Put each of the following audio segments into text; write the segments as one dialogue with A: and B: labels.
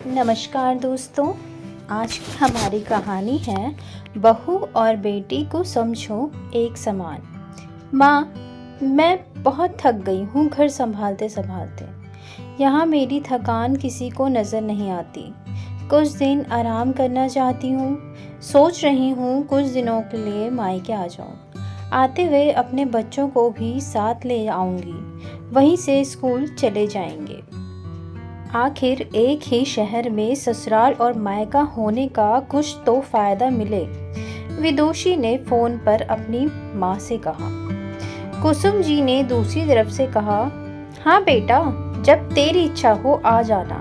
A: नमस्कार दोस्तों। आज की हमारी कहानी है बहू और बेटी को समझो एक समान। माँ, मैं बहुत थक गई हूँ घर संभालते संभालते। यहाँ मेरी थकान किसी को नज़र नहीं आती। कुछ दिन आराम करना चाहती हूँ। सोच रही हूँ कुछ दिनों के लिए मायके आ जाऊँ। आते हुए अपने बच्चों को भी साथ ले आऊँगी। वहीं से स्कूल चले जाएंगे। आखिर एक ही शहर में ससुराल और मायका होने का कुछ तो फायदा मिले। विदुषी ने फोन पर अपनी माँ से कहा। कुसुम जी ने दूसरी तरफ से कहा, हाँ बेटा, जब तेरी इच्छा हो आ जाना।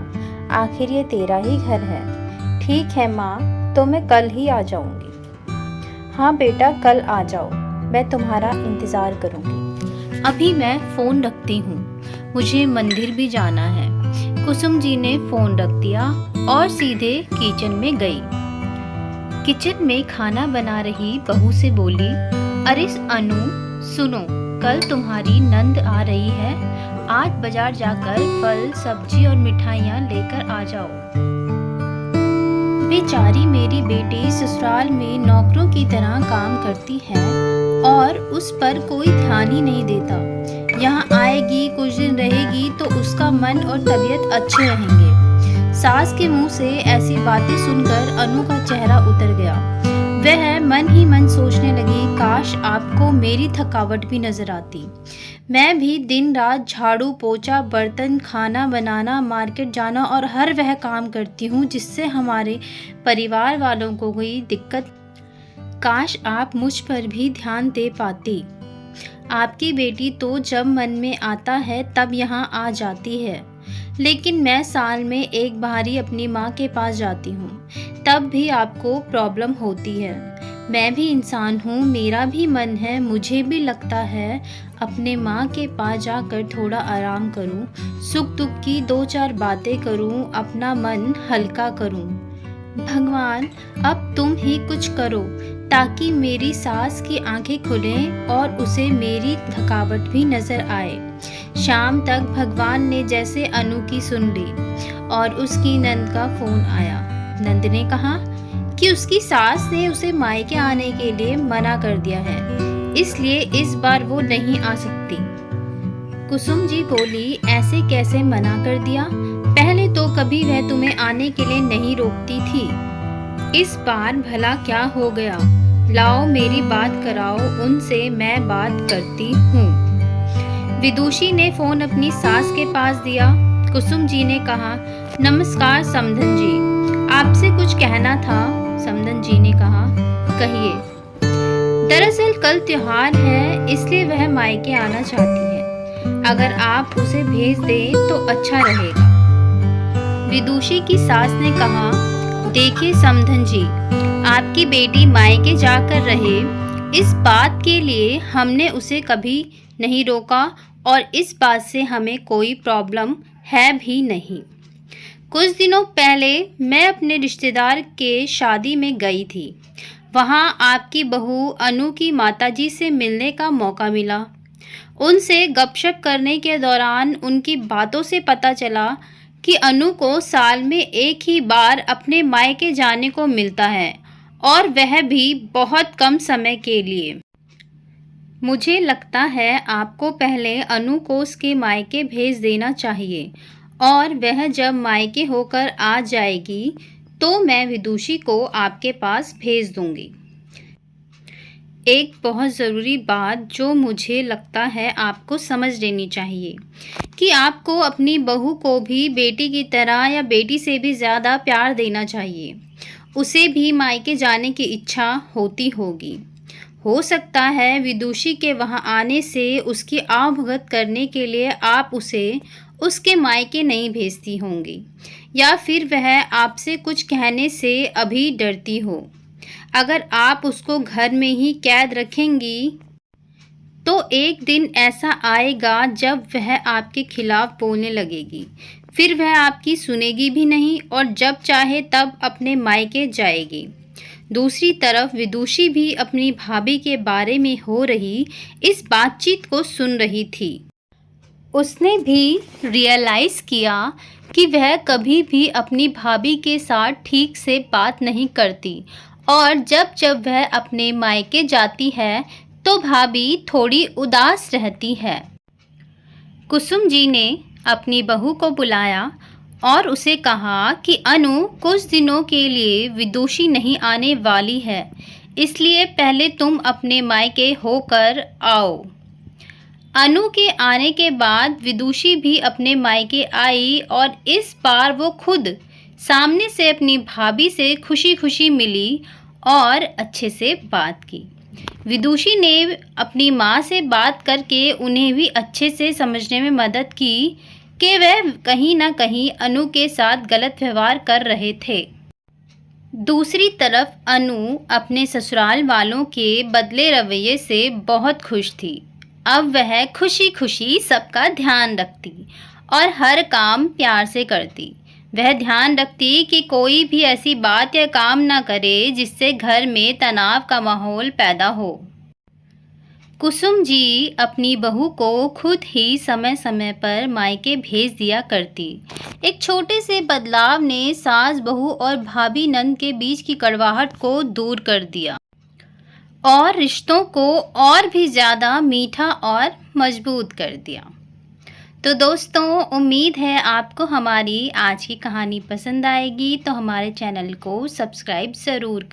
A: आखिर ये तेरा ही घर है। ठीक है माँ, तो मैं कल ही आ जाऊंगी। हाँ बेटा, कल आ जाओ, मैं तुम्हारा इंतजार करूंगी। अभी मैं फोन रखती हूँ, मुझे मंदिर भी जाना है। कुसुम जी ने फोन रख दिया और सीधे किचन में गई। किचन में खाना बना रही बहू से बोली, अरे अनु, सुनो, कल तुम्हारी नंद आ रही है। आज बाजार जाकर फल, सब्जी और मिठाइयाँ लेकर आ जाओ। बेचारी मेरी बेटी ससुराल में नौकरों की तरह काम करती है और उस पर कोई ध्यान ही नहीं देता। यहाँ आएगी, कुछ दिन रहेगी तो उसका मन और तबीयत अच्छे रहेंगे। सास के मुंह से ऐसी बातें सुनकर अनु का चेहरा उतर गया। वह मन ही मन सोचने लगी, काश आपको मेरी थकावट भी नजर आती। मैं भी दिन रात झाड़ू पोछा, बर्तन, खाना बनाना, मार्केट जाना और हर वह काम करती हूँ जिससे हमारे परिवार वालों को कोई दिक्कत। काश आप मुझ पर भी ध्यान दे पाती। आपकी बेटी तो जब मन में आता है तब यहाँ आ जाती है, लेकिन मैं साल में एक बार ही अपनी माँ के पास जाती हूँ, तब भी आपको प्रॉब्लम होती है। मैं भी इंसान हूँ, मेरा भी मन है, मुझे भी लगता है अपने माँ के पास जाकर थोड़ा आराम करूँ, सुख दुख की दो चार बातें करूँ, अपना मन हल्का करूँ। भगवान, अब तुम ही कुछ करो ताकि मेरी सास की आंखें खुलें और उसे मेरी थकावट भी नजर आए। शाम तक भगवान ने जैसे अनु की सुन ली और उसकी नंद का फोन आया। नंद ने कहा कि उसकी सास ने उसे मायके आने के लिए मना कर दिया है, इसलिए इस बार वो नहीं आ सकती। कुसुम जी बोली, ऐसे कैसे मना कर दिया? पहले तो कभी वह तुम्हें आने के लिए नहीं रोकती थी, इस बार भला क्या हो गया? लाओ मेरी बात कराओ उनसे, मैं बात करती हूँ। विदुषी ने फोन अपनी सास के पास दिया। कुसुम जी ने कहा, नमस्कार समधन जी, आपसे कुछ कहना था। समधन जी ने कहा, कहिए। दरअसल कल त्योहार है, इसलिए वह मायके आना चाहती है। अगर आप उसे भेज दें तो अच्छा रहेगा। विदुषी की सास ने कहा, देखिए समधन जी, आपकी बेटी मायके जाकर रहे, इस बात के लिए हमने उसे कभी नहीं रोका और इस बात से हमें कोई प्रॉब्लम है भी नहीं। कुछ दिनों पहले मैं अपने रिश्तेदार के शादी में गई थी। वहाँ आपकी बहू अनु की माताजी से मिलने का मौका मिला। उनसे गपशप करने के दौरान उनकी बातों से पता चला कि अनु को साल में एक ही बार अपने मायके जाने को मिलता है और वह भी बहुत कम समय के लिए। मुझे लगता है आपको पहले अनु को उसके मायके भेज देना चाहिए और वह जब मायके होकर आ जाएगी तो मैं विदुषी को आपके पास भेज दूंगी। एक बहुत ज़रूरी बात जो मुझे लगता है आपको समझ लेनी चाहिए कि आपको अपनी बहू को भी बेटी की तरह या बेटी से भी ज़्यादा प्यार देना चाहिए। उसे भी मायके जाने की इच्छा होती होगी। हो सकता है विदुषी के वहाँ आने से उसकी आवभगत करने के लिए आप उसे उसके मायके नहीं भेजती होंगी, या फिर वह आपसे कुछ कहने से अभी डरती हो। अगर आप उसको घर में ही कैद रखेंगी तो एक दिन ऐसा आएगा जब वह आपके खिलाफ बोलने लगेगी, फिर वह आपकी सुनेगी भी नहीं और जब चाहे तब अपने मायके जाएगी। दूसरी तरफ विदुषी भी अपनी भाभी के बारे में हो रही इस बातचीत को सुन रही थी। उसने भी रियलाइज़ किया कि वह कभी भी अपनी भाभी के साथ ठीक से बात नहीं करती और जब जब वह अपने मायके जाती है तो भाभी थोड़ी उदास रहती है। कुसुम जी ने अपनी बहू को बुलाया और उसे कहा कि अनु कुछ दिनों के लिए विदुषी नहीं आने वाली है, इसलिए पहले तुम अपने मायके होकर आओ। अनु के आने के बाद विदुषी भी अपने मायके आई और इस बार वो खुद सामने से अपनी भाभी से खुशी खुशी मिली और अच्छे से बात की। विदुषी ने अपनी माँ से बात करके उन्हें भी अच्छे से समझने में मदद की कि वह कहीं ना कहीं अनु के साथ गलत व्यवहार कर रहे थे। दूसरी तरफ अनु अपने ससुराल वालों के बदले रवैये से बहुत खुश थी। अब वह खुशी खुशी सबका ध्यान रखती और हर काम प्यार से करती। वह ध्यान रखती कि कोई भी ऐसी बात या काम ना करे जिससे घर में तनाव का माहौल पैदा हो। कुसुम जी अपनी बहू को खुद ही समय समय पर मायके भेज दिया करती। एक छोटे से बदलाव ने सास बहू और भाभी नंद के बीच की कड़वाहट को दूर कर दिया और रिश्तों को और भी ज़्यादा मीठा और मजबूत कर दिया। तो दोस्तों, उम्मीद है आपको हमारी आज की कहानी पसंद आएगी, तो हमारे चैनल को सब्सक्राइब ज़रूर करें।